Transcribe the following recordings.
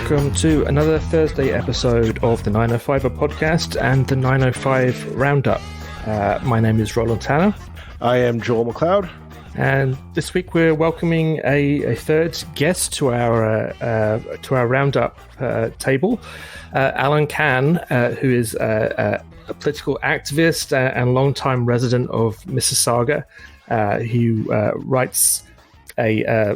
welcome to another Thursday episode of the 905er podcast and the 905 Roundup. My name is Roland Tanner. I am Joel McLeod. And this week we're welcoming a third guest to our Roundup table, Alan Can, who is a political activist and longtime resident of Mississauga, who writes a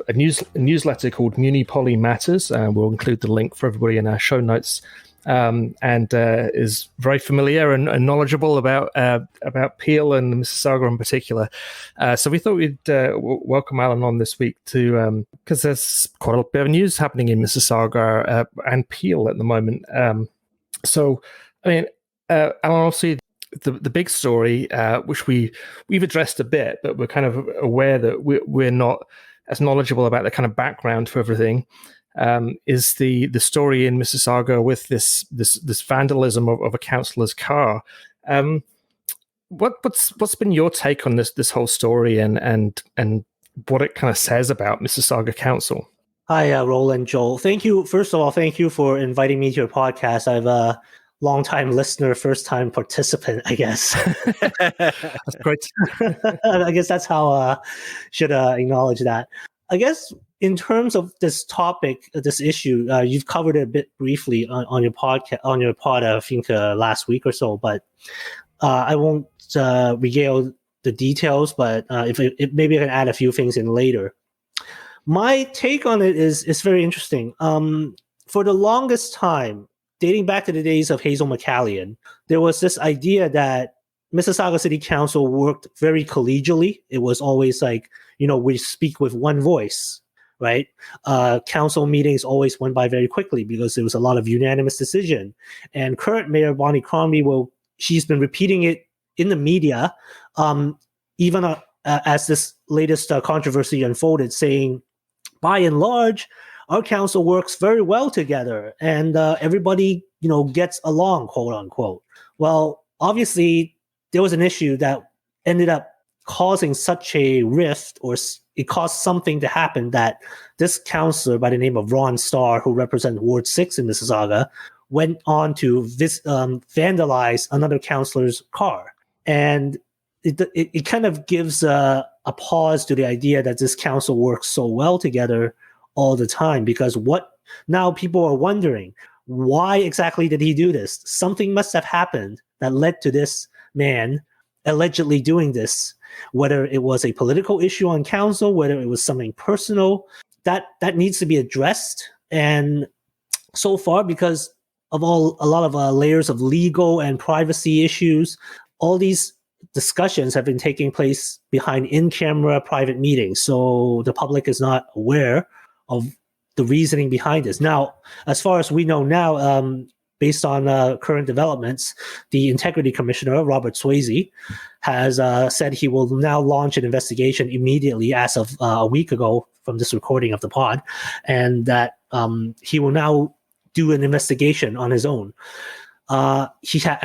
newsletter called Muni-Poly Matters. We'll include the link for everybody in our show notes, and is very familiar and knowledgeable about Peel and Mississauga in particular. So we thought we'd welcome Alan on this week to because there's quite a bit of news happening in Mississauga and Peel at the moment. So I mean, Alan, obviously the big story, which we've addressed a bit, but we're kind of aware that we're not as knowledgeable about the kind of background for everything, is the story in Mississauga with this vandalism of a councillor's car. What's been your take on this whole story and what it kind of says about Mississauga Council? Hi, Roland, Joel. Thank you. First of all, thank you for inviting me to your podcast. I've a long-time listener, first-time participant, I guess. That's great. I guess that's how I should acknowledge that. I guess in terms of this topic, this issue, you've covered it a bit briefly on your podcast, I think last week or so, but I won't regale the details, but if maybe I can add a few things in later. My take on it is very interesting. For the longest time, dating back to the days of Hazel McCallion, there was this idea that Mississauga City Council worked very collegially. It was always like, we speak with one voice, right? Council meetings always went by very quickly because there was a lot of unanimous decision. And current Mayor Bonnie Crombie, she's been repeating it in the media, even as this latest controversy unfolded, saying, by and large, our council works very well together and everybody, gets along, quote unquote. Well, obviously, there was an issue that ended up causing such a rift, or it caused something to happen that this councillor by the name of Ron Starr, who represents Ward 6 in Mississauga, went on to vandalize another councillor's car. And it kind of gives a pause to the idea that this council works so well together all the time, because now people are wondering, why exactly did he do this? Something must have happened that led to this man allegedly doing this, whether it was a political issue on council, whether it was something personal, that needs to be addressed. And so far, because of a lot of layers of legal and privacy issues, all these discussions have been taking place behind in-camera private meetings, so the public is not aware of the reasoning behind this. Now, as far as we know now, based on current developments, the Integrity Commissioner, Robert Swayze, has said he will now launch an investigation immediately as of a week ago from this recording of the pod, and that he will now do an investigation on his own. I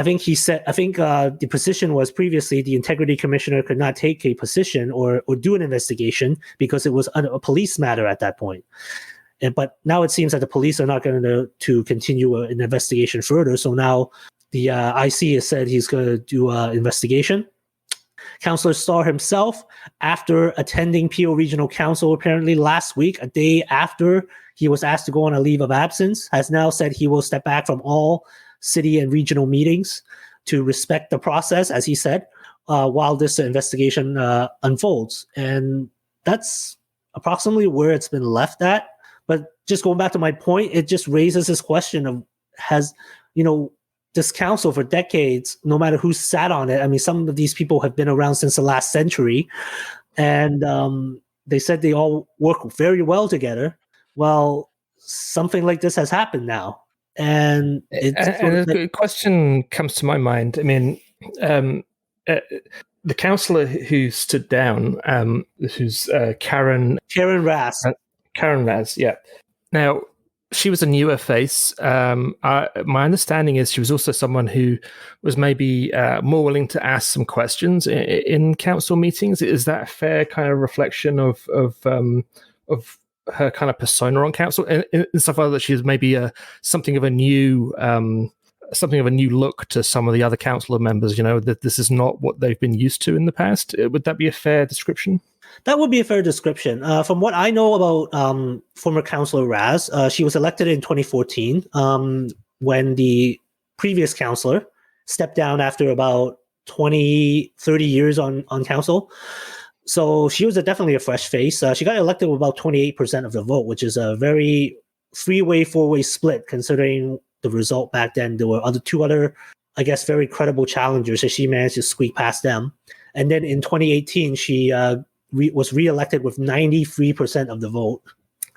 think the position was previously the Integrity Commissioner could not take a position or do an investigation because it was a police matter at that point. But now it seems that the police are not going to continue an investigation further. So now the IC has said he's going to do an investigation. Councillor Starr himself, after attending Peel Regional Council apparently last week, a day after he was asked to go on a leave of absence, has now said he will step back from all city and regional meetings to respect the process, as he said, while this investigation unfolds. And that's approximately where it's been left at. But just going back to my point, it just raises this question of, has, this council for decades, no matter who sat on it, I mean, some of these people have been around since the last century, and they said they all work very well together. Well, something like this has happened now. And a question comes to my mind. I mean, the councillor who stood down, who's Karen Ras. Karen Ras, yeah. Now, she was a newer face. My understanding is she was also someone who was maybe more willing to ask some questions in council meetings. Is that a fair kind of reflection of her kind of persona on council and stuff like that. She's maybe something of a new look to some of the other councillor members. That this is not what they've been used to in the past. Would that be a fair description? That would be a fair description. From what I know about former councillor Ras, she was elected in 2014 when the previous councillor stepped down after about 30 years on council. So she was definitely a fresh face. She got elected with about 28% of the vote, which is a very three-way, four-way split considering the result back then. There were two other, I guess, very credible challengers, and she managed to squeak past them. And then in 2018, she was re-elected with 93% of the vote.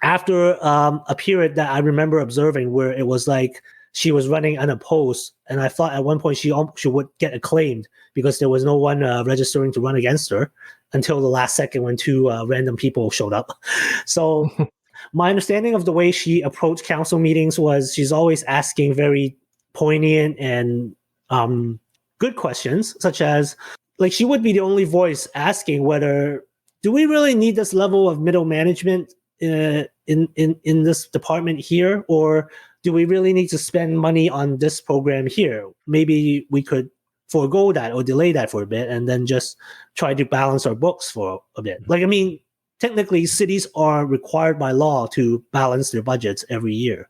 After a period that I remember observing where it was like she was running unopposed, and I thought at one point she would get acclaimed because there was no one registering to run against her until the last second when two random people showed up. So my understanding of the way she approached council meetings was she's always asking very poignant and good questions, such as, like, she would be the only voice asking whether, do we really need this level of middle management in this department here, or do we really need to spend money on this program here? Maybe we could forego that or delay that for a bit and then just try to balance our books for a bit. Like, I mean, technically cities are required by law to balance their budgets every year.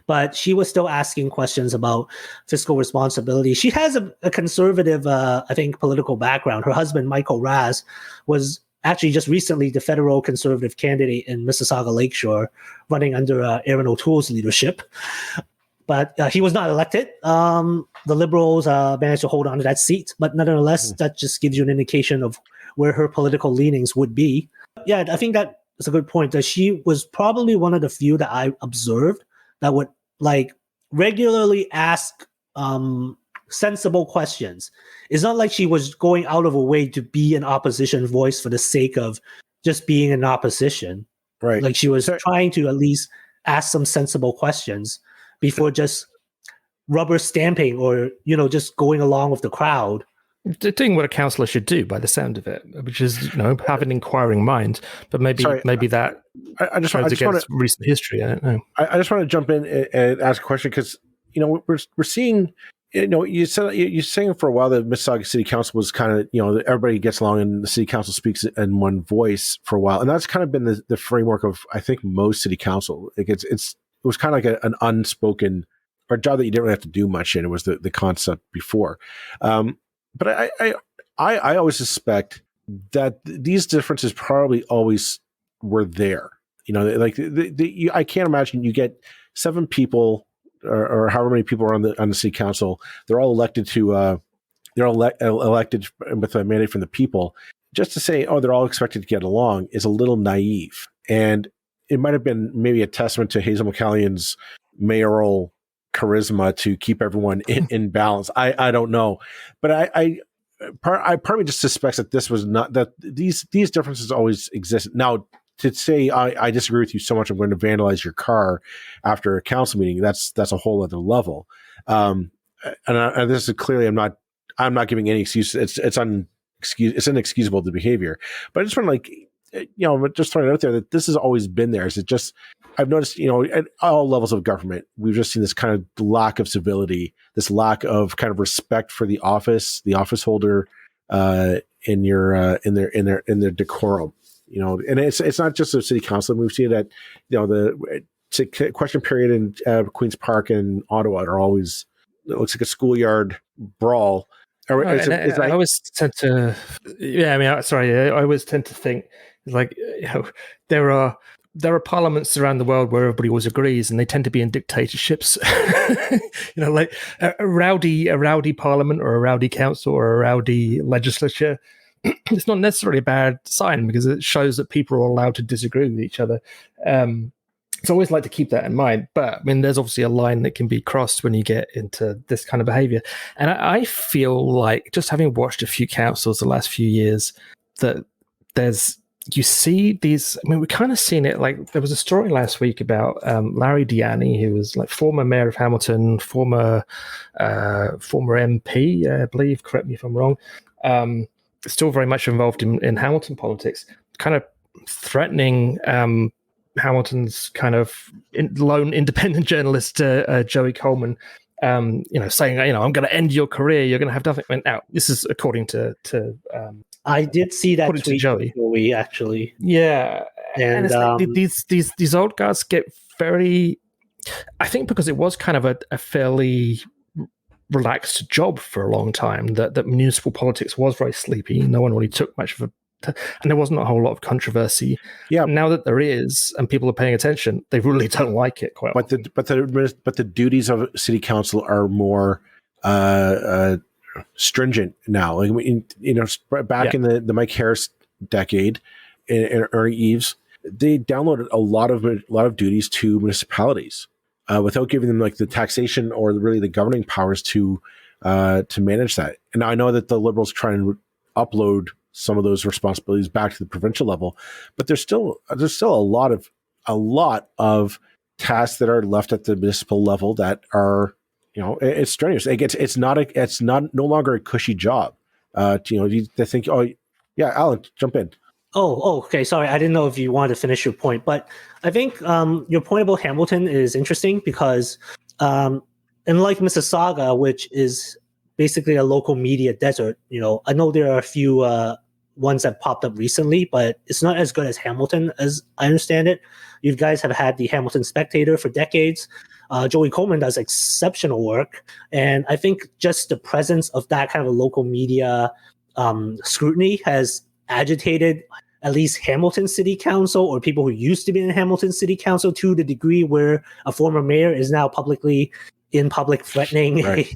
But she was still asking questions about fiscal responsibility. She has a conservative, I think, political background. Her husband, Michael Ras, was actually just recently the federal conservative candidate in Mississauga Lakeshore, running under Aaron O'Toole's leadership. But he was not elected. The Liberals managed to hold on to that seat. But nonetheless, that just gives you an indication of where her political leanings would be. Yeah, I think that is a good point, that she was probably one of the few that I observed that would like regularly ask sensible questions. It's not like she was going out of her way to be an opposition voice for the sake of just being an opposition. Right. Like she was trying to at least ask some sensible questions before just rubber stamping or, just going along with the crowd. Doing what a councillor should do, by the sound of it, which is, have an inquiring mind. But maybe that I just goes want against recent history. I don't know. I just want to jump in and ask a question because we're seeing. You're saying for a while that Mississauga City Council was kind of, everybody gets along and the city council speaks in one voice for a while, and that's kind of been the framework of, I think, most city council. Like it was kind of like an unspoken or a job that you didn't really have to do much in. It was the concept before. But I always suspect that these differences probably always were there. I can't imagine you get 7 people or however many people are on the city council. They're all elected elected with a mandate from the people. Just to say, they're all expected to get along is a little naive. And it might have been maybe a testament to Hazel McCallion's mayoral charisma to keep everyone in balance. I don't know, but I probably just suspects that this was not, that these differences always exist. Now, to say I disagree with you so much, I'm going to vandalize your car after a council meeting, that's a whole other level. And this is clearly, I'm not giving any excuse. It's inexcusable, the behavior. But I just want to just throwing it out there that this has always been there. Is it just, I've noticed, at all levels of government, we've just seen this kind of lack of civility, this lack of kind of respect for the office holder, in their decorum. And it's not just a city council. We've seen that, the question period in Queen's Park and Ottawa are always, it looks like a schoolyard brawl. I always tend to, I always tend to think like, there are parliaments around the world where everybody always agrees, and they tend to be in dictatorships. Like a rowdy parliament or a rowdy council or a rowdy legislature. It's not necessarily a bad sign because it shows that people are allowed to disagree with each other. So I always like to keep that in mind. But I mean, there's obviously a line that can be crossed when you get into this kind of behavior. And I feel like, just having watched a few councils the last few years, that you see these, I mean, we've kind of seen it, like there was a story last week about Larry Diani, who was like former mayor of Hamilton, former MP, I believe, correct me if I'm wrong, still very much involved in Hamilton politics, kind of threatening Hamilton's kind of lone independent journalist, Joey Coleman, saying, I'm going to end your career. You're going to have nothing. Now, this is according to I did see that according tweet to Joey, actually. Yeah, and it's like these old guys get very. I think because it was kind of a fairly relaxed job for a long time, that municipal politics was very sleepy. No one really took much of and there wasn't a whole lot of controversy. Yeah. Now that there is, and people are paying attention, they really don't like it quite. But the duties of city council are more stringent now. Like, back in the Mike Harris decade and Ernie Eves, they downloaded a lot of duties to municipalities without giving them like the taxation or really the governing powers to manage that. And I know that the Liberals try and upload some of those responsibilities back to the provincial level, but there's still a lot of tasks that are left at the municipal level that are, it's strenuous. It's no longer a cushy job. They think, oh yeah, Alan, jump in. Oh, okay. Sorry, I didn't know if you wanted to finish your point, but I think your point about Hamilton is interesting because, unlike Mississauga, which is basically a local media desert, I know there are a few ones that popped up recently, but it's not as good as Hamilton, as I understand it. You guys have had the Hamilton Spectator for decades. Joey Coleman does exceptional work, and I think just the presence of that kind of a local media scrutiny has agitated at least Hamilton City Council, or people who used to be in Hamilton City Council, to the degree where a former mayor is now in public threatening a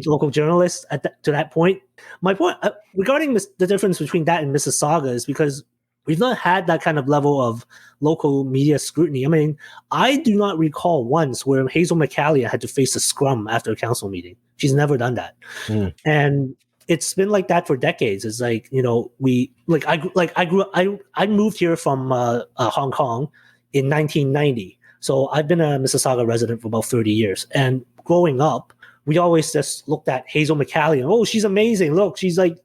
local journalist to that point. My point regarding the difference between that and Mississauga is because we've not had that kind of level of local media scrutiny. I mean, I do not recall once where Hazel McCallia had to face a scrum after a council meeting. She's never done that. And it's been like that for decades. It's like, I moved here from Hong Kong in 1990. So I've been a Mississauga resident for about 30 years. And growing up, we always just looked at Hazel McCallion. Oh, she's amazing. Look, she's like,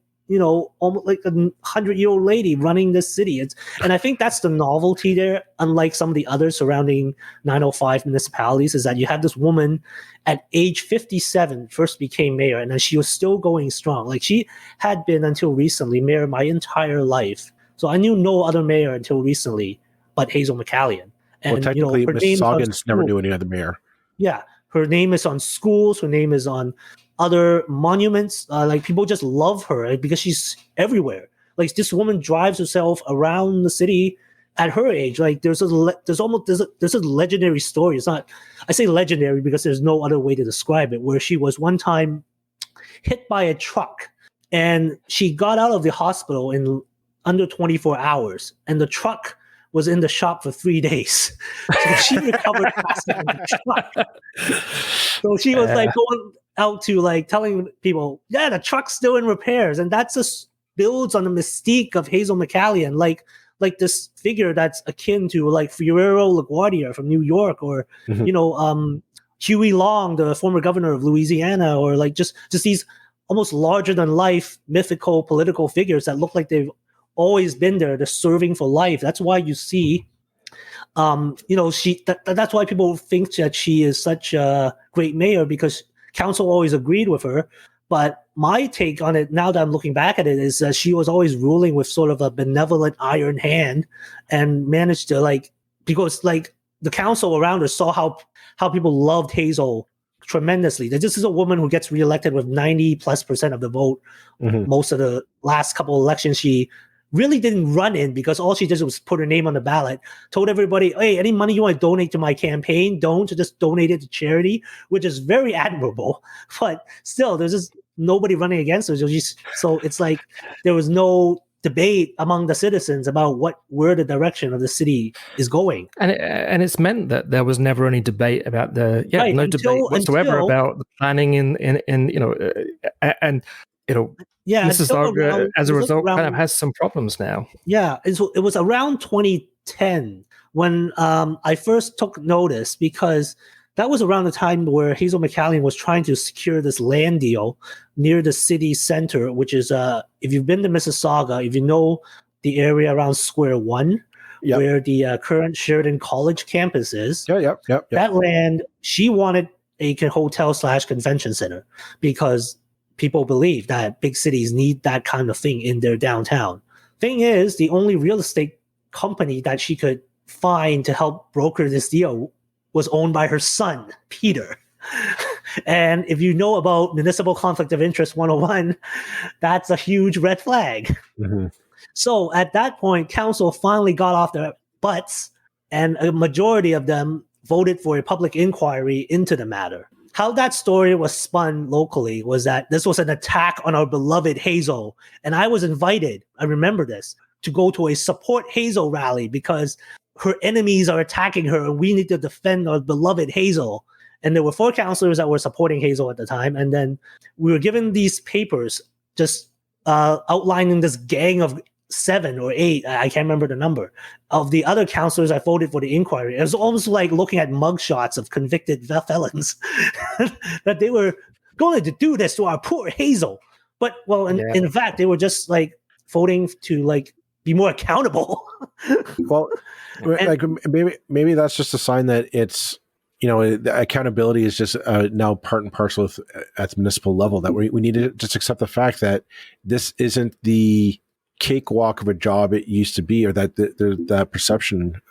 almost like a 100-year-old lady running this city. And I think that's the novelty there, unlike some of the other surrounding 905 municipalities, is that you have this woman at age 57 first became mayor, and then she was still going strong. Like, she had been until recently mayor my entire life. So I knew no other mayor until recently but Hazel McCallion. And, well, technically, Mississaugan's never knew any other mayor. Yeah. Her name is on schools. Her name is on other monuments. Like, people just love her because she's everywhere. Like, this woman drives herself around the city at her age. Like, there's a legendary story. It's not, I say legendary because there's no other way to describe it, where she was one time hit by a truck and she got out of the hospital in under 24 hours, and the truck was in the shop for 3 days. So she recovered faster than the truck. So she was like going out to like telling people, yeah, the truck's still in repairs. And that just builds on the mystique of Hazel McCallion, like this figure that's akin to like Ferrero LaGuardia from New York, or, Huey Long, the former governor of Louisiana, or like just these almost larger than life mythical political figures that look like they've always been there. They're serving for life. That's why you see, that's why people think that she is such a great mayor, because council always agreed with her. But my take on it, now that I'm looking back at it, is that she was always ruling with sort of a benevolent iron hand, and managed to because the council around her saw how people loved Hazel tremendously. That this is a woman who gets reelected with 90+% of the vote. Most of the last couple of elections, she really didn't run in, because all she did was put her name on the ballot, told everybody, hey, any money you want to donate to my campaign, just donate it to charity, which is very admirable. But still, there's just nobody running against her. So it's like there was no debate among the citizens about where the direction of the city is going. And it's meant that there was never any debate about no debate whatsoever about the planning Mississauga, as a result, kind of has some problems now. Yeah, it was around 2010 when I first took notice, because that was around the time where Hazel McCallion was trying to secure this land deal near the city center, which is, if you've been to Mississauga, if you know the area around Square One, Yep. where the current Sheridan College campus is. Yep. That land, she wanted a hotel/convention center because people believe that big cities need that kind of thing in their downtown. Thing is, the only real estate company that she could find to help broker this deal was owned by her son, Peter. And if you know about Municipal Conflict of Interest 101, that's a huge red flag. Mm-hmm. So at that point, council finally got off their butts, and a majority of them voted for a public inquiry into the matter. How that story was spun locally was that this was an attack on our beloved Hazel. And I was invited, I remember this, to go to a support Hazel rally because her enemies are attacking her and we need to defend our beloved Hazel. And there were 4 councillors that were supporting Hazel at the time. And then we were given these papers just outlining this gang of 7 or 8, I can't remember the number, of the other councillors that voted for the inquiry. It was almost like looking at mugshots of convicted felons that they were going to do this to our poor Hazel. But, well, in fact, they were just like voting to like be more accountable. Well, like maybe that's just a sign that it's, the accountability is just now part and parcel at the municipal level, that we need to just accept the fact that this isn't the cakewalk of a job it used to be, or that perception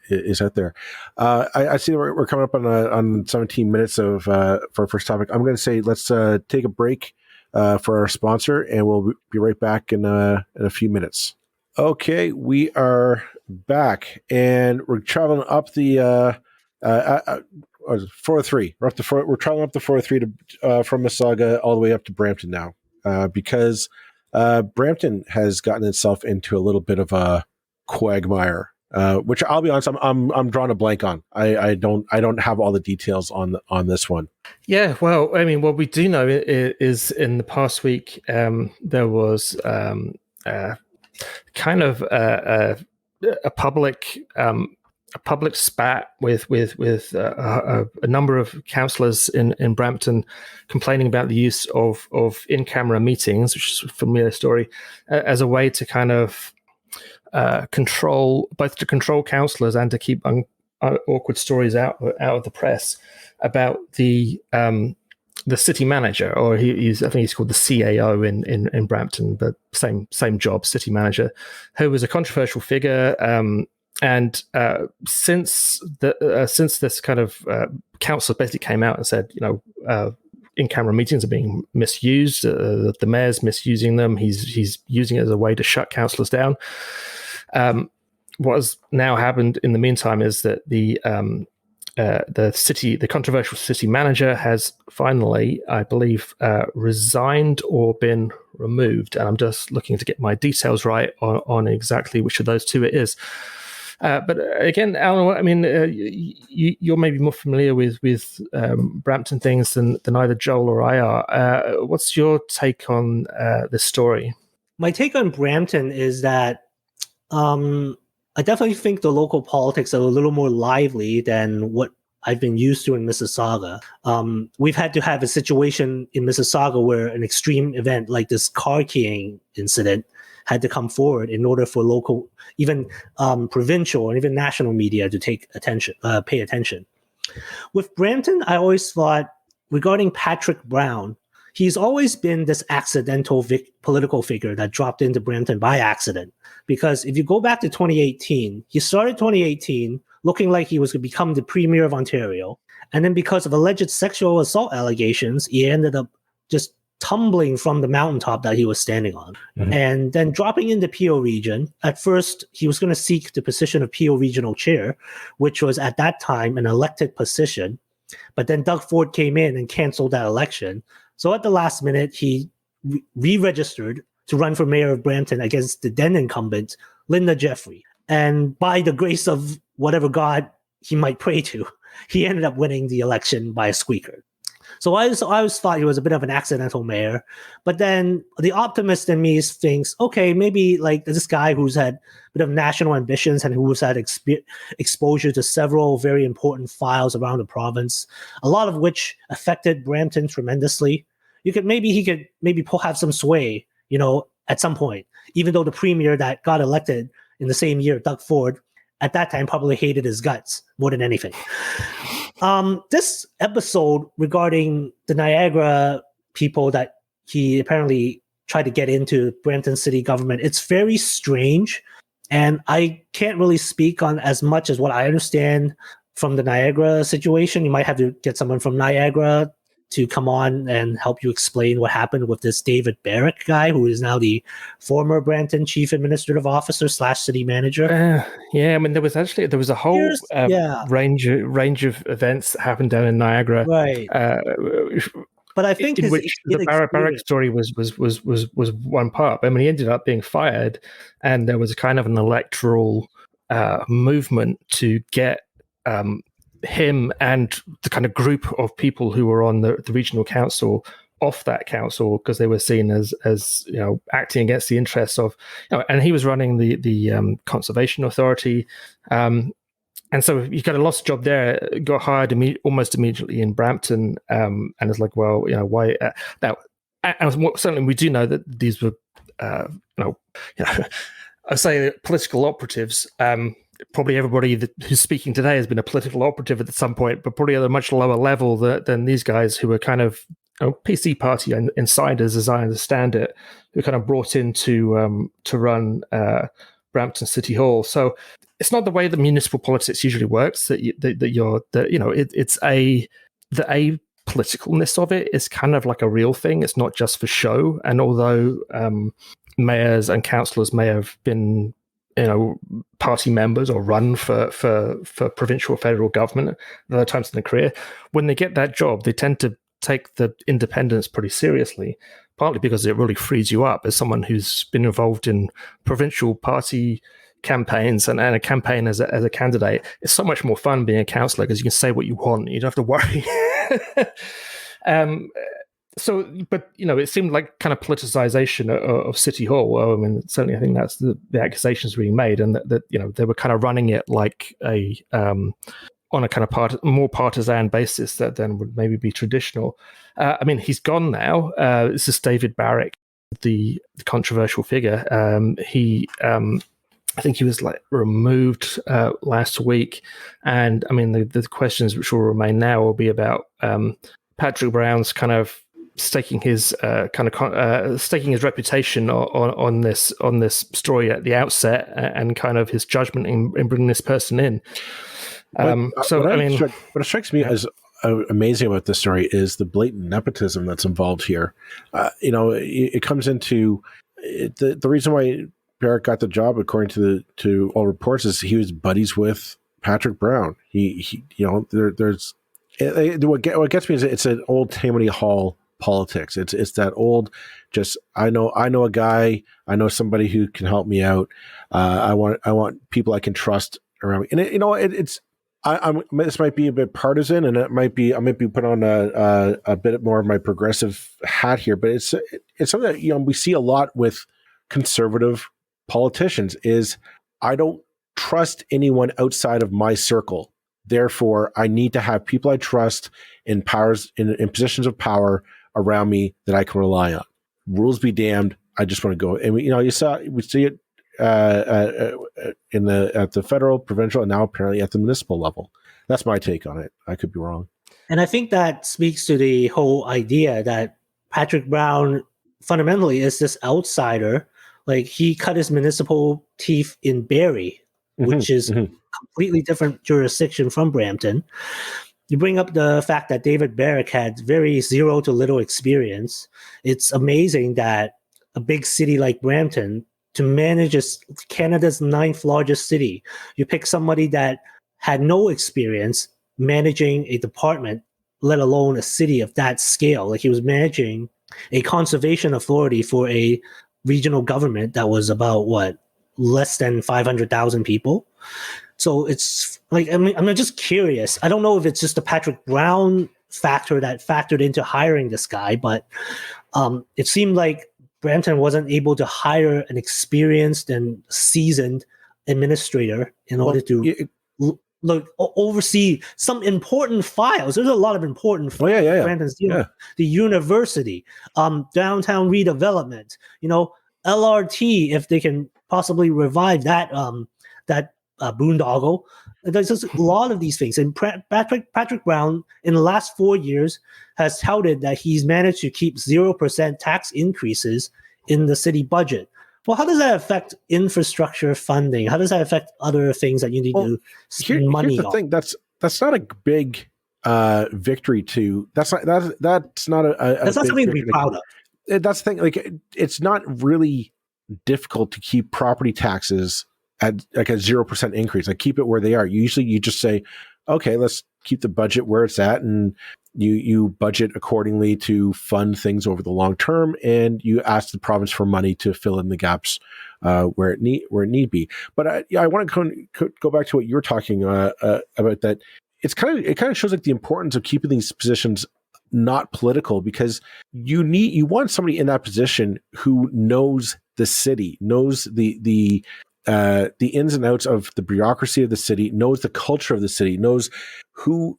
is out there. I see that we're coming up on 17 minutes of for our first topic. I'm going to say let's take a break for our sponsor, and we'll be right back in a few minutes. Okay, we are back, and we're traveling up the 403. We're traveling up the 403 to from Mississauga all the way up to Brampton now, because Brampton has gotten itself into a little bit of a quagmire, which I'll be honest, I'm drawing a blank on. I don't have all the details on this one. Yeah, well, I mean, what we do know is in the past week there was kind of a public spat with a number of councillors in Brampton complaining about the use of in-camera meetings, which is a familiar story, as a way to kind of control councillors and to keep awkward stories out of the press about the city manager, or I think he's called the CAO in Brampton, but same job, city manager, who was a controversial figure. And since this kind of council basically came out and said, in-camera meetings are being misused, the mayor's misusing them, he's using it as a way to shut councillors down. What has now happened in the meantime is that the controversial city manager has finally, I believe, resigned or been removed. And I'm just looking to get my details right on exactly which of those two it is. But again, Alan, I mean, you're maybe more familiar with Brampton things than either Joel or I are. What's your take on this story? My take on Brampton is that I definitely think the local politics are a little more lively than what I've been used to in Mississauga. We've had to have a situation in Mississauga where an extreme event like this car keying incident had to come forward in order for local, even provincial and even national media to pay attention. With Brampton, I always thought, regarding Patrick Brown, he's always been this accidental political figure that dropped into Brampton by accident. Because if you go back to 2018, he started 2018 looking like he was going to become the Premier of Ontario. And then because of alleged sexual assault allegations, he ended up just tumbling from the mountaintop that he was standing on. Mm-hmm. And then dropping into PO region. At first, he was going to seek the position of PO regional chair, which was at that time an elected position. But then Doug Ford came in and canceled that election. So at the last minute, he re-registered to run for mayor of Brampton against the then incumbent, Linda Jeffrey. And by the grace of whatever God he might pray to, he ended up winning the election by a squeaker. So I always thought he was a bit of an accidental mayor. But then the optimist in me thinks, okay, maybe like this guy who's had a bit of national ambitions and who's had exposure to several very important files around the province, a lot of which affected Brampton tremendously. He could have some sway, at some point, even though the premier that got elected in the same year, Doug Ford, at that time probably hated his guts more than anything. This episode regarding the Niagara people that he apparently tried to get into Brampton city government, it's very strange. And I can't really speak on as much as what I understand from the Niagara situation. You might have to get someone from Niagara to come on and help you explain what happened with this David Barrick guy, who is now the former Brampton Chief Administrative Officer / city manager. Yeah, I mean, there was a whole range of events that happened down in Niagara, right? But I think in which the Barrick story was one part. I mean, he ended up being fired, and there was kind of an electoral movement to get him and the kind of group of people who were on the regional council off that council, because they were seen as acting against the interests of, and he was running the conservation authority, and so he got a lost job there, got hired almost immediately in Brampton, and it's like, well, why now? And certainly we do know that these were I say political operatives. Probably everybody who's speaking today has been a political operative at some point, but probably at a much lower level than these guys, who were kind of PC party insiders, as I understand it, who kind of brought in to run Brampton City Hall. So it's not the way that municipal politics usually works. The politicalness of it is kind of like a real thing. It's not just for show. And although mayors and councillors may have been party members or run for provincial or federal government at other times in their career, when they get that job, they tend to take the independence pretty seriously, partly because it really frees you up as someone who's been involved in provincial party campaigns and a campaign as a candidate. It's so much more fun being a councillor because you can say what you want. You don't have to worry. So, but it seemed like kind of politicization of City Hall. Well, I mean, certainly, I think that's the accusations being made, and that they were kind of running it like on a kind of more partisan basis than would maybe be traditional. I mean, he's gone now. This is David Barrick, the controversial figure. I think he was removed last week, and I mean the questions which will remain now will be about Patrick Brown's kind of staking his reputation on this story at the outset, and kind of his judgment in bringing this person in. What strikes me as amazing about this story is the blatant nepotism that's involved here. It comes into the reason why Barrick got the job, according to all reports, is he was buddies with Patrick Brown. What gets me is it's an old Tammany Hall politics. It's that old, just I know a guy, I know somebody who can help me out. I want people I can trust around me. And this might be a bit partisan, and I might be put on a bit more of my progressive hat here, but it's something that we see a lot with conservative politicians. Is I don't trust anyone outside of my circle. Therefore, I need to have people I trust in positions of power around me that I can rely on. Rules be damned. I just want to go. And we see it at the federal, provincial, and now apparently at the municipal level. That's my take on it. I could be wrong. And I think that speaks to the whole idea that Patrick Brown fundamentally is this outsider. Like, he cut his municipal teeth in Barrie, which is completely different jurisdiction from Brampton. You bring up the fact that David Barrick had very zero to little experience. It's amazing that a big city like Brampton, to manage Canada's 9th largest city, you pick somebody that had no experience managing a department, let alone a city of that scale. Like, he was managing a conservation authority for a regional government that was about less than 500,000 people. So it's like, I'm just curious. I don't know if it's just the Patrick Brown factor that factored into hiring this guy, but it seemed like Brampton wasn't able to hire an experienced and seasoned administrator in order to oversee some important files. There's a lot of important files. Brampton's dealing with. The university, downtown redevelopment, LRT, if they can possibly revive that boondoggle. There's just a lot of these things. And Patrick Brown, in the last 4 years, has touted that he's managed to keep 0% tax increases in the city budget. Well, how does that affect infrastructure funding? How does that affect other things that you need to spend money on? Here's the thing. That's not a big victory to. That's not something to be proud of. That's the thing. Like, it's not really difficult to keep property taxes at like a 0% increase. Like, keep it where they are. Usually you just say, okay, let's keep the budget where it's at, and you budget accordingly to fund things over the long term, and you ask the province for money to fill in the gaps where it need be. But I want to go back to what you were talking about, that it kind of shows like the importance of keeping these positions not political, because you want somebody in that position who knows the city, knows the ins and outs of the bureaucracy of the city, knows the culture of the city, knows who,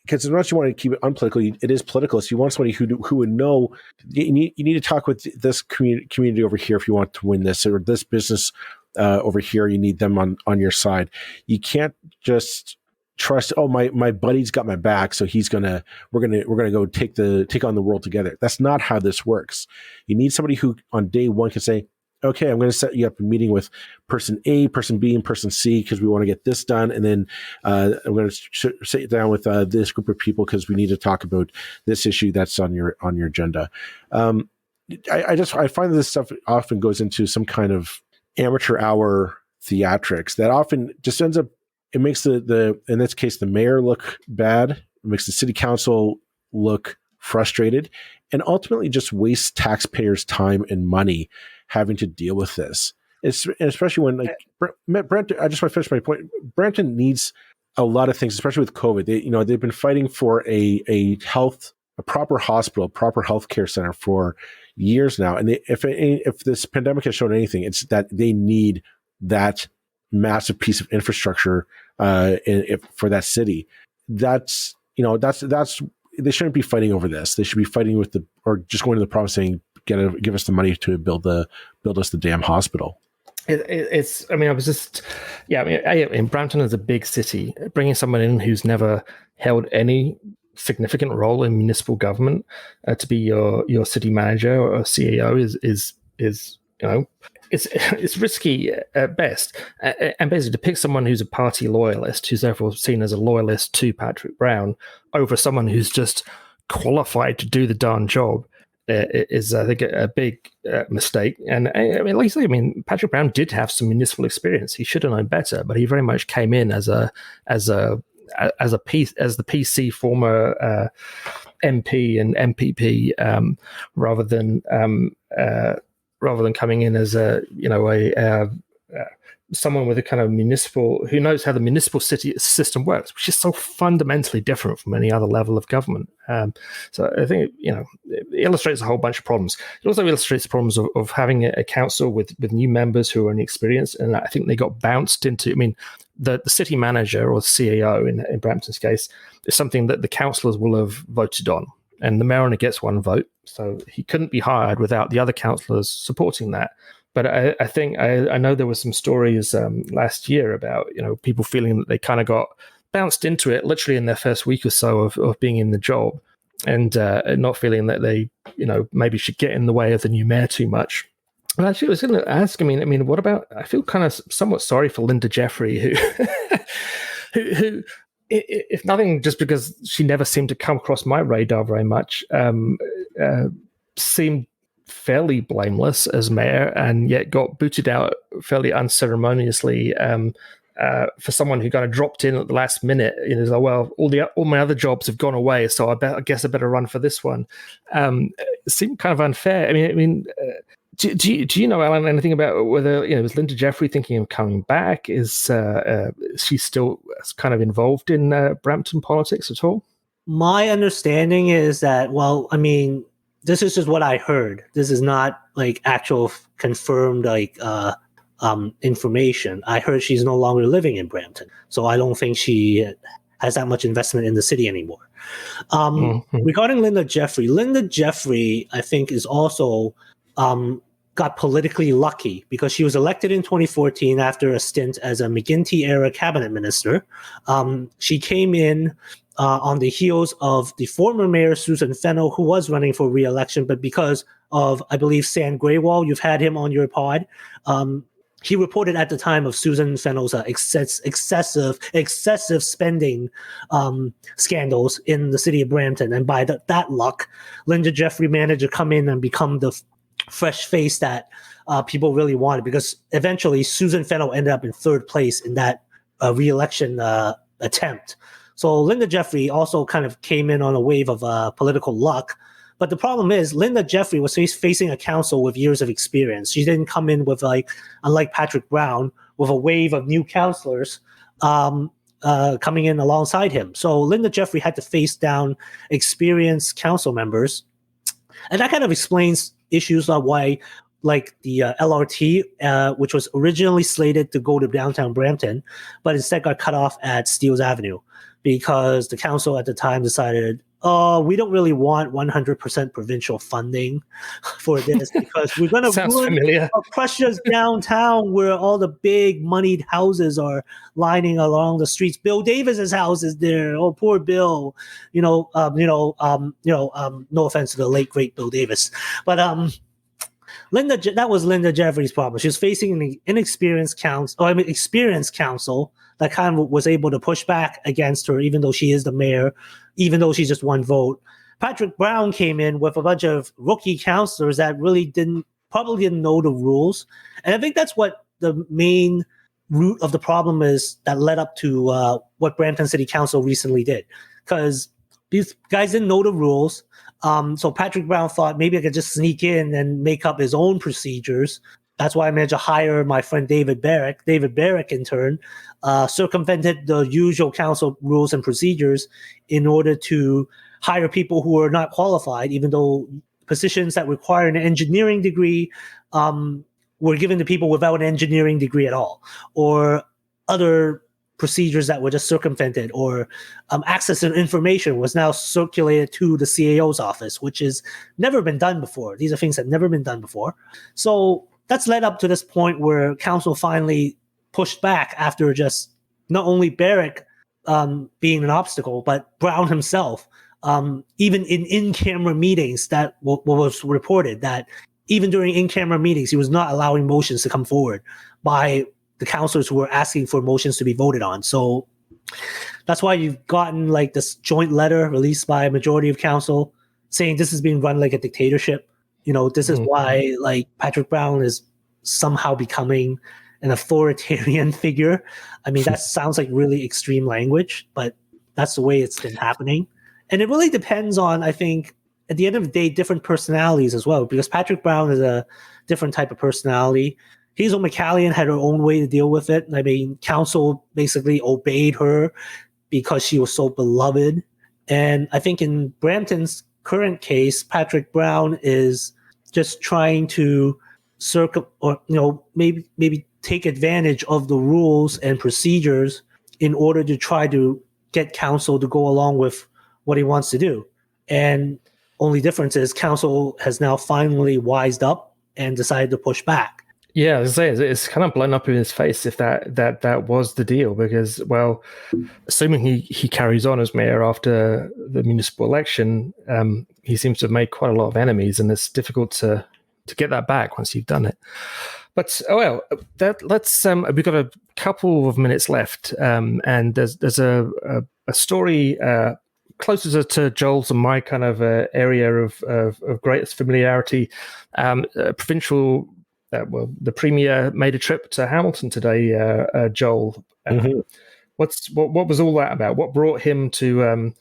because as much as you want to keep it unpolitical, it is political. So you want somebody who would know. You need to talk with this community over here if you want to win this, or this business over here. You need them on your side. You can't just trust. Oh, my buddy's got my back, so we're gonna go take on the world together. That's not how this works. You need somebody who on day one can say, okay, I'm going to set you up a meeting with person A, person B, and person C because we want to get this done. And then I'm going to sit down with this group of people because we need to talk about this issue that's on your agenda. I find that this stuff often goes into some kind of amateur hour theatrics that often just ends up, it makes the in this case, the mayor look bad. It makes the city council look frustrated, and ultimately just wastes taxpayers' time and money having to deal with this. Especially when, like, Brampton, I just want to finish my point. Brampton needs a lot of things, especially with COVID. They've been fighting for a proper hospital, proper healthcare center for years now. And if this pandemic has shown anything, it's that they need that massive piece of infrastructure for that city. That's they shouldn't be fighting over this. They should be fighting or just going to the province saying, give us the money to build us the damn hospital. Brampton is a big city. Bringing someone in who's never held any significant role in municipal government to be your city manager or CEO is it's risky at best. And basically, to pick someone who's a party loyalist, who's therefore seen as a loyalist to Patrick Brown, over someone who's just qualified to do the darn job, is, I think, a big mistake. And like you say, Patrick Brown did have some municipal experience. He should have known better, but he very much came in as the PC former MP and MPP, rather than coming in as someone with a kind of municipal, who knows how the municipal city system works, which is so fundamentally different from any other level of government. So I think it illustrates a whole bunch of problems. It also illustrates the problems of having a council with new members who are inexperienced, and I think they got bounced into. The city manager or the CEO in Brampton's case is something that the councillors will have voted on, and the mayor only gets one vote, so he couldn't be hired without the other councillors supporting that. But I think I know there were some stories last year about people feeling that they kind of got bounced into it literally in their first week or so of being in the job, and not feeling that they maybe should get in the way of the new mayor too much. And actually, I was going to ask. What about? I feel kind of somewhat sorry for Linda Jeffrey, who if nothing, just because she never seemed to come across my radar very much, seemed fairly blameless as mayor, and yet got booted out fairly unceremoniously for someone who kind of dropped in at the last minute. Like, well, all my other jobs have gone away, so I guess I better run for this one. It seemed kind of unfair. Do you know, Alan, anything about whether is Linda Jeffrey thinking of coming back? Is she still kind of involved in Brampton politics at all? My understanding is that, this is just what I heard. This is not like actual confirmed information. I heard she's no longer living in Brampton, so I don't think she has that much investment in the city anymore. Regarding Linda Jeffrey, I think is also got politically lucky because she was elected in 2014 after a stint as a McGuinty-era cabinet minister. She came in on the heels of the former mayor, Susan Fennell, who was running for re-election, but because of, I believe, Sam Graywall, you've had him on your pod, he reported at the time of Susan Fennell's excessive spending scandals in the city of Brampton. And by that luck, Linda Jeffrey managed to come in and become the fresh face that people really wanted, because eventually Susan Fennell ended up in third place in that re-election attempt. So Linda Jeffrey also kind of came in on a wave of political luck. But the problem is Linda Jeffrey was facing a council with years of experience. She didn't come in with, unlike Patrick Brown, with a wave of new councillors coming in alongside him. So Linda Jeffrey had to face down experienced council members. And that kind of explains issues on why, like the LRT, which was originally slated to go to downtown Brampton, but instead got cut off at Steeles Avenue because the council at the time decided, we don't really want 100% provincial funding for this because we're going to ruin precious downtown where all the big moneyed houses are lining along the streets. Bill Davis's house is there. Oh, poor Bill. No offense to the late great Bill Davis, but that was Linda Jeffrey's problem. She was facing an experienced council that kind of was able to push back against her, even though she is the mayor, even though she's just one vote. Patrick Brown came in with a bunch of rookie councillors that really probably didn't know the rules. And I think that's what the main root of the problem is that led up to what Brampton City Council recently did. Because these guys didn't know the rules. So Patrick Brown thought maybe I could just sneak in and make up his own procedures. That's why I managed to hire my friend David Barrick. David Barrick, in turn, circumvented the usual council rules and procedures in order to hire people who are not qualified, even though positions that require an engineering degree were given to people without an engineering degree at all, or other procedures that were just circumvented, or access to information was now circulated to the CAO's office, which has never been done before. These are things that have never been done before. So that's led up to this point where council finally pushed back after just not only Barrick being an obstacle, but Brown himself, even in-camera meetings that was reported that even during in-camera meetings, he was not allowing motions to come forward by the councillors who were asking for motions to be voted on. So that's why you've gotten like this joint letter released by a majority of council saying this is being run like a dictatorship. This is why like Patrick Brown is somehow becoming an authoritarian figure. I mean, that sounds like really extreme language, but that's the way it's been happening. And it really depends on, I think, at the end of the day, different personalities as well, because Patrick Brown is a different type of personality. Hazel McCallion had her own way to deal with it. I mean, council basically obeyed her because she was so beloved. And I think in Brampton's current case, Patrick Brown is just trying to maybe take advantage of the rules and procedures in order to try to get council to go along with what he wants to do. And only difference is council has now finally wised up and decided to push back. Yeah, as I say, it's kind of blown up in his face if that was the deal, because, well, assuming he carries on as mayor after the municipal election, he seems to have made quite a lot of enemies, and it's difficult to get that back once you've done it. But let's we've got a couple of minutes left, and there's a story closer to Joel's and my kind of area of greatest familiarity. Provincial. The Premier made a trip to Hamilton today, Joel. What was all that about? What brought him to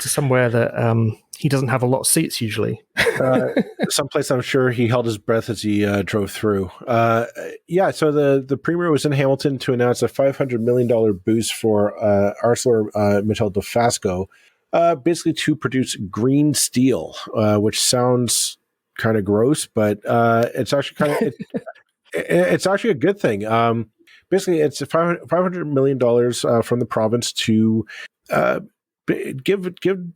somewhere that he doesn't have a lot of seats usually? Someplace I'm sure he held his breath as he drove through. So the Premier was in Hamilton to announce a $500 million boost for ArcelorMittal Dofasco, basically to produce green steel, which sounds kind of gross, but it's actually it's actually a good thing. Basically, it's $500 million from the province to give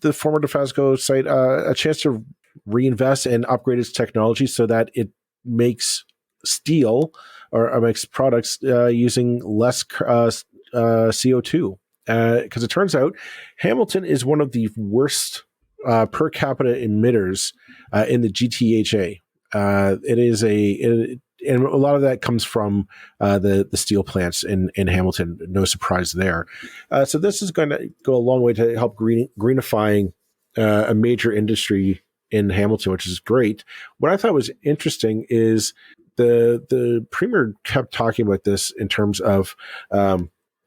the former Dofasco site a chance to reinvest and upgrade its technology so that it makes steel or makes products using less CO2. Because it turns out Hamilton is one of the worst per capita emitters in the GTHA. And a lot of that comes from the steel plants in Hamilton. No surprise there. So this is going to go a long way to help greenifying a major industry in Hamilton, which is great. What I thought was interesting is the premier kept talking about this in terms of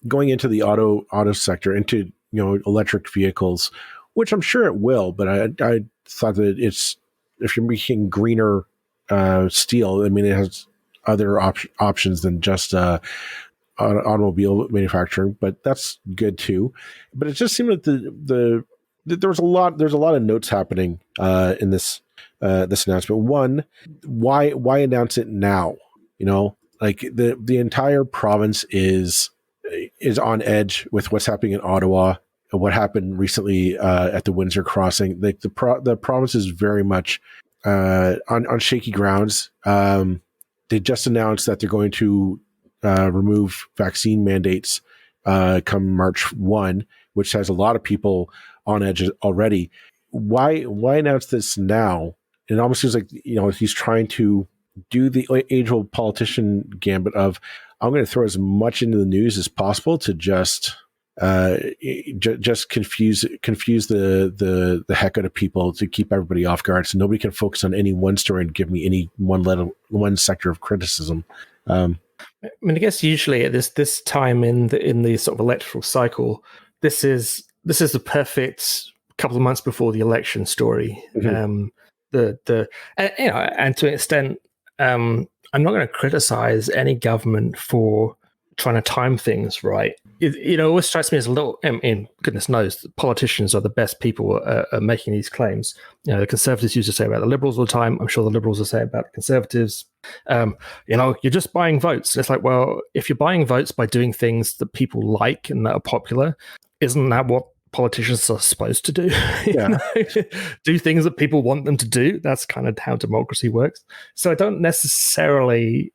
going into the auto sector, into electric vehicles, which I'm sure it will. But I thought that if you're making greener steel, I mean, it has other options than just automobile manufacturing, but that's good too. But it just seemed that there's a lot of notes happening in this announcement. One, why announce it now? Like the entire province is on edge with what's happening in Ottawa and what happened recently at the Windsor crossing. Like the province is very much on shaky grounds. They just announced that they're going to remove vaccine mandates come March 1, which has a lot of people on edge already. Why announce this now? It almost seems like he's trying to do the age-old politician gambit of, I'm going to throw as much into the news as possible to just confuse the heck out of people, to keep everybody off guard, so nobody can focus on any one story and give me any one sector of criticism. I mean, I guess usually at this time in the sort of electoral cycle, this is the perfect couple of months before the election story. Mm-hmm. And to an extent, I'm not going to criticize any government for trying to time things right. It always strikes me as a little, goodness knows, politicians are the best people at making these claims. The Conservatives used to say about the Liberals all the time. I'm sure the Liberals will say about the Conservatives. You're just buying votes. It's like, well, if you're buying votes by doing things that people like and that are popular, isn't that what politicians are supposed to do? Yeah. Do things that people want them to do. That's kind of how democracy works. So I don't necessarily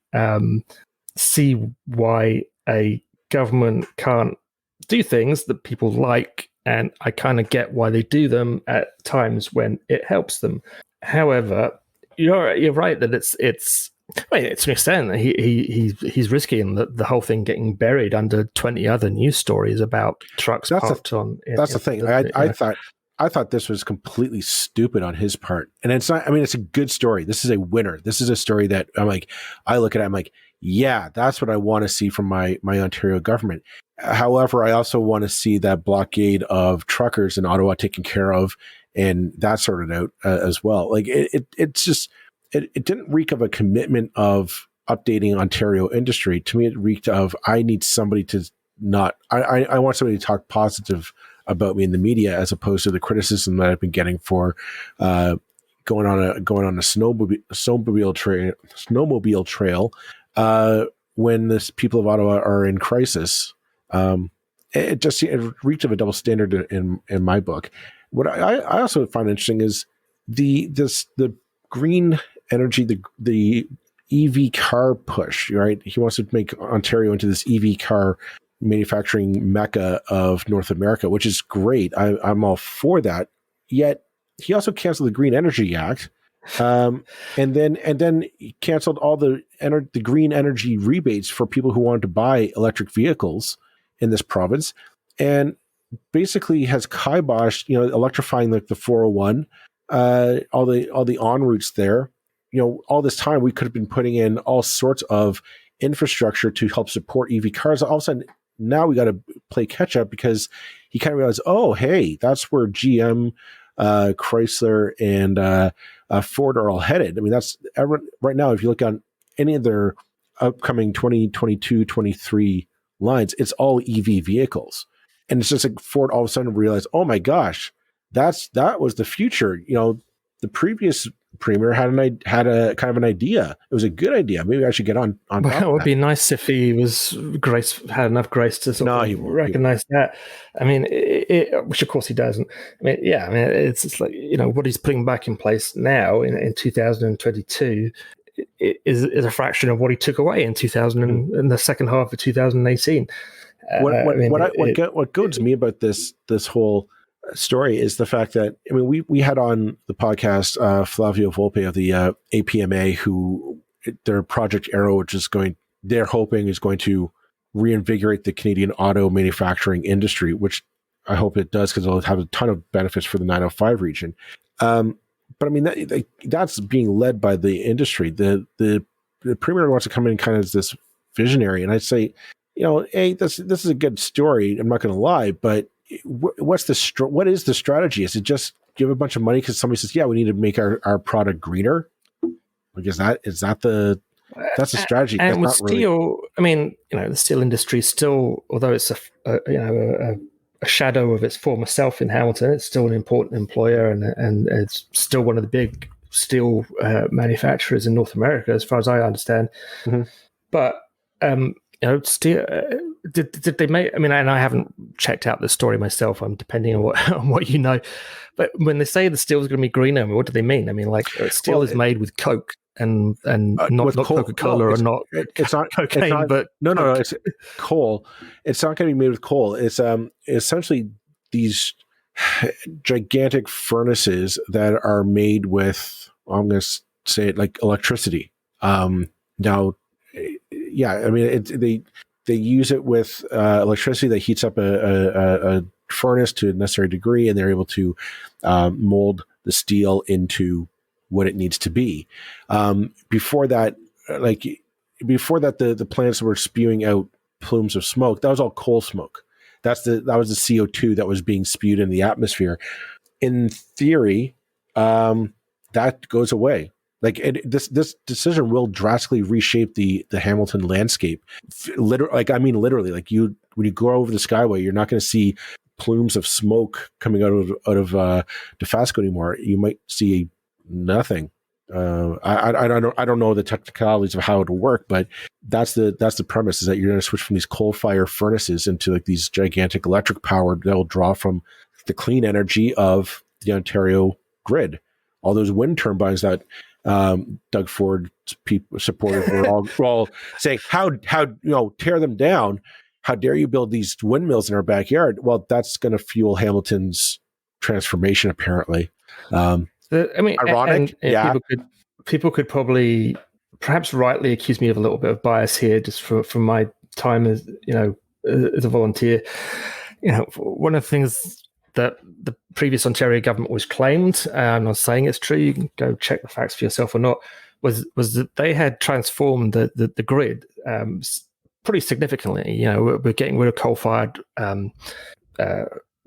see why a government can't do things that people like, and I kind of get why they do them at times when it helps them. However, you're right that it's to an extent he's risking the whole thing getting buried under 20 other news stories about trucks parked on. That's the thing. I thought this was completely stupid on his part, and it's not. I mean, it's a good story. This is a winner. This is a story that I look at it, I'm like, yeah, that's what I want to see from my Ontario government. However, I also want to see that blockade of truckers in Ottawa taken care of, and that sorted out as well. Like it's just, it didn't reek of a commitment of updating Ontario industry. To me, it reeked of, I need somebody to I want somebody to talk positive about me in the media, as opposed to the criticism that I've been getting for going on a snowmobile trail when the people of Ottawa are in crisis. It reeked of a double standard in my book. What I also find interesting is the green energy, the EV car push, right? He wants to make Ontario into this EV car manufacturing mecca of North America, which is great. I'm all for that. Yet he also canceled the Green Energy Act, and then canceled all the green energy rebates for people who wanted to buy electric vehicles in this province, and basically has kiboshed, electrifying like the 401, all the en routes there. All this time we could have been putting in all sorts of infrastructure to help support EV cars. All of a sudden, now we got to play catch up, because he kind of realized, oh, hey, that's where GM, Chrysler, and Ford are all headed. I mean, that's right now. If you look on any of their upcoming 2022, 23 lines, it's all EV vehicles, and it's just like Ford all of a sudden realized, oh my gosh, that was the future. The previous premier had a kind of an idea. It was a good idea. Maybe I should get on top of that. It would be nice if he had enough grace to sort of recognize that. I mean, which of course he doesn't. I mean, yeah. I mean, it's like what he's putting back in place now in 2022 is a fraction of what he took away in 2000 in the second half of 2018. What goads me about this whole story is the fact that, I mean, we had on the podcast Flavio Volpe of the APMA, who their Project Arrow, which is they're hoping is going to reinvigorate the Canadian auto manufacturing industry, which I hope it does, because it'll have a ton of benefits for the 905 region. But I mean, that's being led by the industry. The premier wants to come in kind of as this visionary, and I'd say, hey, this is a good story. I'm not going to lie, but what is the strategy? Is it just give a bunch of money because somebody says, yeah, we need to make our product greener? Like, that's the strategy. And with steel, I mean, the steel industry still, although it's a shadow of its former self in Hamilton, it's still an important employer, and it's still one of the big steel manufacturers in North America, as far as I understand. Mm-hmm. But steel, did they make? I mean, and I haven't checked out the story myself. I'm depending on what you know. But when they say the steel is going to be greener, I mean, what do they mean? I mean, like, steel is made with coke and not Coca-Cola, or not. It's not cocaine, it's not, but no, it's coal. It's not going to be made with coal. It's essentially these gigantic furnaces that are made with, I'm going to say it like electricity. Now, yeah, I mean, they use it with electricity that heats up a furnace to a necessary degree, and they're able to mold the steel into what it needs to be. Before that, the plants were spewing out plumes of smoke. That was all coal smoke. That was the CO2 that was being spewed in the atmosphere. In theory, that goes away. Like, this decision will drastically reshape the Hamilton landscape. Literally, like, when you go over the Skyway, you're not going to see plumes of smoke coming out of Dofasco anymore. You might see nothing. I don't know the technicalities of how it'll work, but that's the premise, is that you're going to switch from these coal fire furnaces into like these gigantic electric powered that will draw from the clean energy of the Ontario grid. All those wind turbines that Doug Ford's supporters were all saying, how tear them down. How dare you build these windmills in our backyard? Well, that's going to fuel Hamilton's transformation, apparently. Ironic. Yeah. People could probably, perhaps rightly, accuse me of a little bit of bias here, just from my time as a volunteer. One of the things that the previous Ontario government was claimed, I'm not saying it's true, you can go check the facts for yourself or not, was that they had transformed the grid pretty significantly. We're getting rid of coal-fired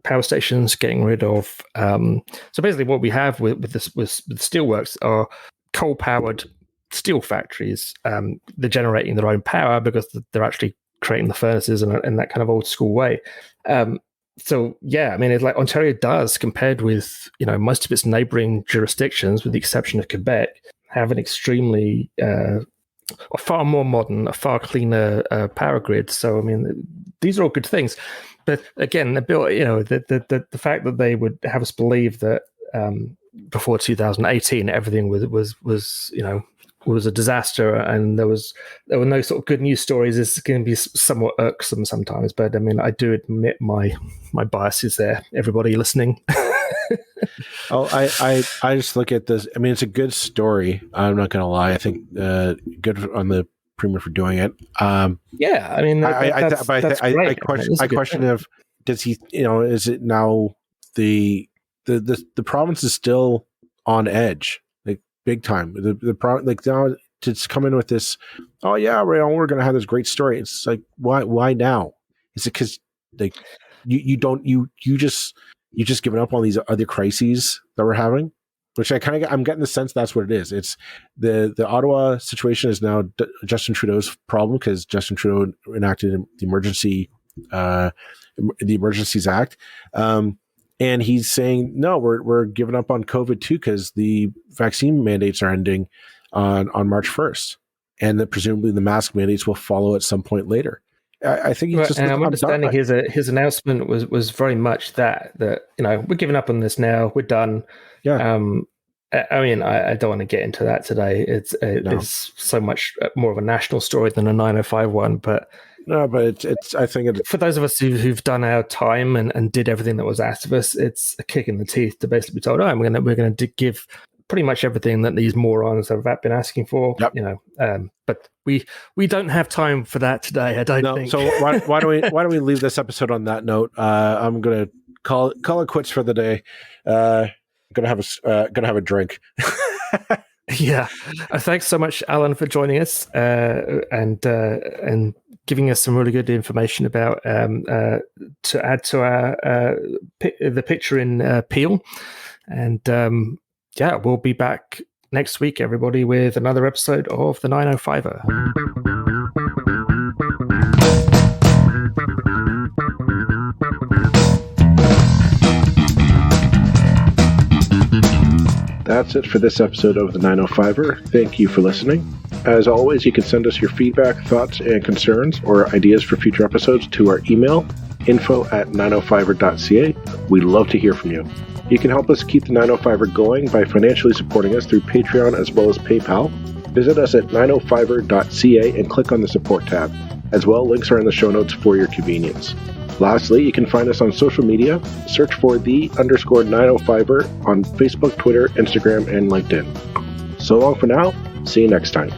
power stations, getting rid of. So basically, what we have with steelworks are coal-powered steel factories. They're generating their own power because they're actually creating the furnaces in that kind of old school way. So yeah, I mean, it's like Ontario does, compared with most of its neighbouring jurisdictions, with the exception of Quebec, have an extremely a far more modern, a far cleaner power grid. So I mean, these are all good things. But again, the fact that they would have us believe that before 2018 everything was a disaster and there were no sort of good news stories is going to be somewhat irksome sometimes. But I mean, I do admit my biases there. Everybody listening. I just look at this. I mean, it's a good story. I'm not going to lie. I think good on the premier for doing it. Yeah, I mean, I question if does he? Is it now the province is still on edge, like big time. Like now to come in with this. Oh yeah, we're going to have this great story. It's like why now? Is it because like you just given up on these other crises that we're having? Which I'm getting the sense that's what it is. It's the Ottawa situation is now Justin Trudeau's problem because Justin Trudeau enacted the Emergencies Act, and he's saying no, we're giving up on COVID too because the vaccine mandates are ending on March 1st, and that presumably the mask mandates will follow at some point later. I think he's just. And I'm understanding his announcement was very much that we're giving up on this now. We're done. Yeah. I mean, I don't want to get into that today. It's so much more of a national story than a 905 one, but. No, but it's. I think for those of us who've done our time and did everything that was asked of us, it's a kick in the teeth to basically be told, "Oh, we're going to give pretty much everything that these morons have been asking for." Yep. But we don't have time for that today. I don't think. So why don't we leave this episode on that note? I'm going to call it quits for the day. Gonna have a drink. Yeah. Thanks so much, Alan, for joining us and giving us some really good information about to add to our the picture in Peel. And we'll be back next week, everybody, with another episode of the 905er. That's it for this episode of the 905er. Thank you for listening. As always, you can send us your feedback, thoughts, and concerns or ideas for future episodes to our email, info@905er.ca. We'd love to hear from you. You can help us keep the 905er going by financially supporting us through Patreon as well as PayPal. Visit us at 905er.ca and click on the support tab. As well, links are in the show notes for your convenience. Lastly, you can find us on social media. Search for _905er on Facebook, Twitter, Instagram, and LinkedIn. So long for now. See you next time.